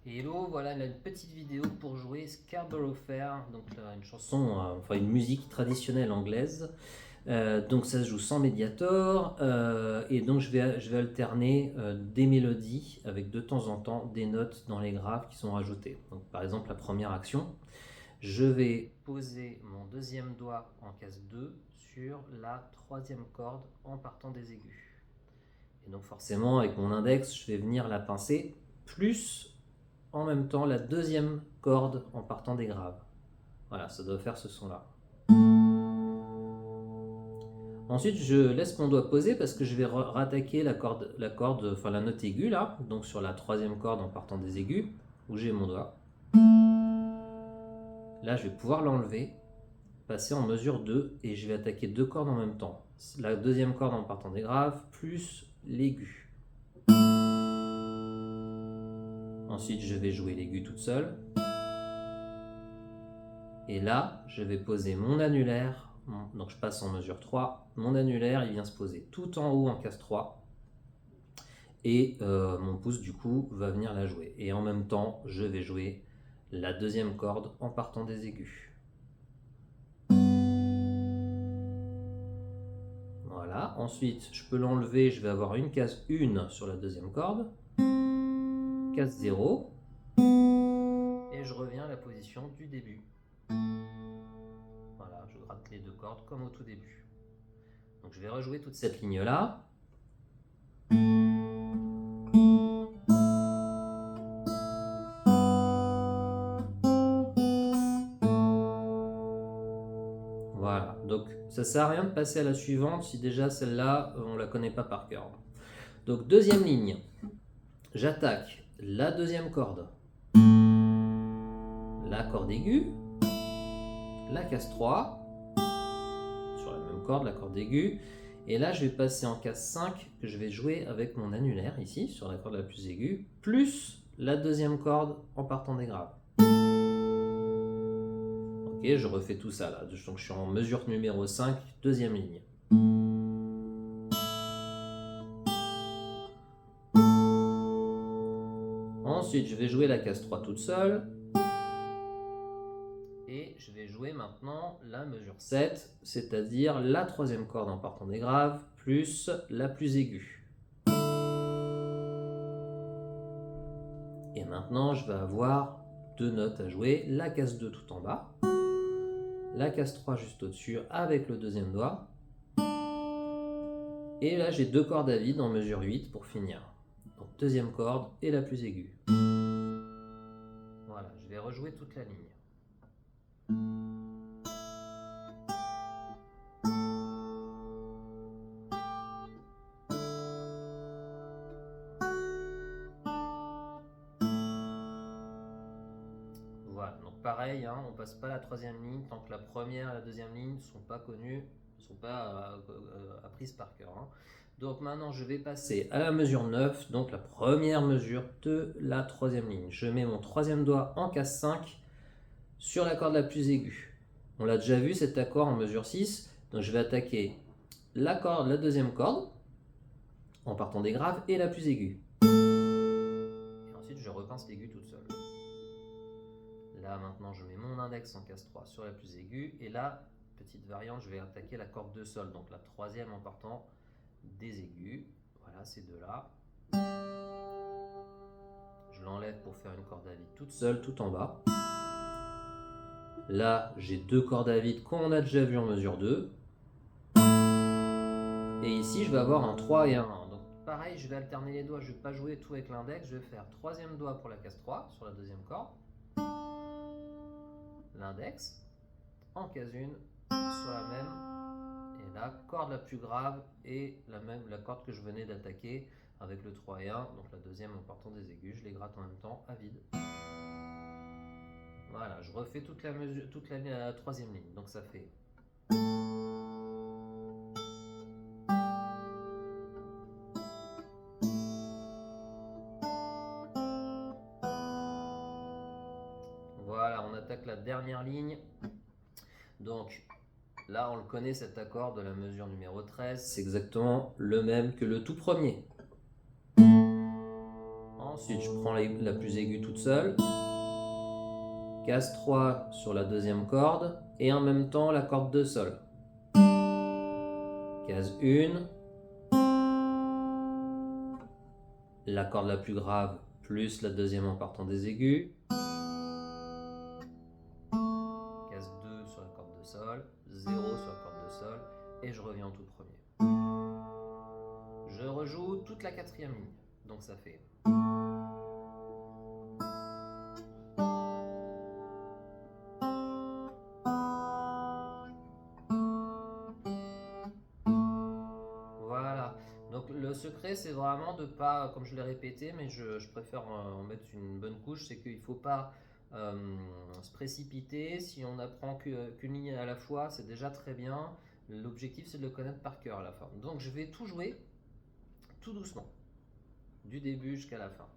Hello, voilà une petite vidéo pour jouer Scarborough Fair, donc une chanson, enfin une musique traditionnelle anglaise. Donc ça se joue sans médiator, et donc je vais alterner des mélodies avec de temps en temps des notes dans les graves qui sont rajoutées. Donc par exemple la première action, je vais poser mon deuxième doigt en case 2 sur la troisième corde en partant des aigus. Et donc forcément avec mon index je vais venir la pincer, plus en même temps la deuxième corde en partant des graves. Voilà, ça doit faire ce son là. Ensuite je laisse mon doigt poser parce que je vais rattaquer la corde, enfin la note aiguë là, donc sur la troisième corde en partant des aigus, où j'ai mon doigt. Là je vais pouvoir l'enlever, passer en mesure 2 et je vais attaquer deux cordes en même temps. La deuxième corde en partant des graves, plus l'aigu. Ensuite je vais jouer l'aigu toute seule. Et là, je vais poser mon annulaire, donc je passe en mesure 3, mon annulaire il vient se poser tout en haut en case 3, et mon pouce du coup va venir la jouer. Et en même temps, je vais jouer la deuxième corde en partant des aigus. Voilà, ensuite je peux l'enlever, je vais avoir une case 1 sur la deuxième corde, case 0, et je reviens à la position du début. Voilà, je gratte les deux cordes comme au tout début. Donc je vais rejouer toute cette ligne là. Voilà, donc ça sert à rien de passer à la suivante si déjà celle-là on la connaît pas par cœur. Donc deuxième ligne, j'attaque la deuxième corde, la corde aiguë, la case 3, sur la même corde, la corde aiguë, et là je vais passer en case 5 que je vais jouer avec mon annulaire ici, sur la corde la plus aiguë, plus la deuxième corde en partant des graves. Ok, je refais tout ça là, donc je suis en mesure numéro 5, deuxième ligne. Ensuite, je vais jouer la case 3 toute seule. Et je vais jouer maintenant la mesure 7, c'est-à-dire la troisième corde en partant des graves, plus la plus aiguë. Et maintenant, je vais avoir deux notes à jouer, la case 2 tout en bas, la case 3 juste au-dessus avec le deuxième doigt. Et là, j'ai deux cordes à vide en mesure 8 pour finir. Donc deuxième corde et la plus aiguë. Voilà, je vais rejouer toute la ligne. Voilà, donc pareil, hein, on passe pas la troisième ligne tant que la première et la deuxième ligne ne sont pas connues, ne sont pas apprises par cœur. Hein. Donc maintenant je vais passer à la mesure 9, donc la première mesure de la troisième ligne. Je mets mon troisième doigt en case 5 sur la corde la plus aiguë. On l'a déjà vu cet accord en mesure 6, donc je vais attaquer la deuxième corde en partant des graves et la plus aiguë. Et ensuite je repince l'aigu toute seule. Là maintenant je mets mon index en case 3 sur la plus aiguë et là, petite variante, je vais attaquer la corde de sol, donc la troisième en partant des aigus. Voilà ces deux là. Je l'enlève pour faire une corde à vide toute seule, tout en bas. Là j'ai deux cordes à vide qu'on a déjà vu en mesure 2. Et ici je vais avoir un 3 et un 1. Donc pareil, je vais alterner les doigts, je ne vais pas jouer tout avec l'index, je vais faire troisième doigt pour la case 3 sur la deuxième corde. L'index en case 1 sur la même, et la corde la plus grave et la corde que je venais d'attaquer avec le 3 et 1, donc la deuxième en partant des aigus, je les gratte en même temps à vide. Voilà, je refais toute la troisième ligne, donc ça fait. Voilà, on attaque la dernière ligne. Donc là, on le connaît cet accord de la mesure numéro 13. C'est exactement le même que le tout premier. Ensuite, je prends la plus aiguë toute seule. Case 3 sur la deuxième corde et en même temps la corde de sol. Case 1. La corde la plus grave plus la deuxième en partant des aigus. Case 2 sur la corde de sol, 0 sur la corde de sol et je reviens au tout premier. Je rejoue toute la quatrième ligne, donc ça fait... Voilà, donc le secret c'est vraiment de pas, comme je l'ai répété, mais je préfère en mettre une bonne couche, c'est qu'il ne faut pas se précipiter. Si on apprend qu'une ligne à la fois, c'est déjà très bien. L'objectif c'est de le connaître par cœur à la fin. Donc je vais tout jouer tout doucement, du début jusqu'à la fin.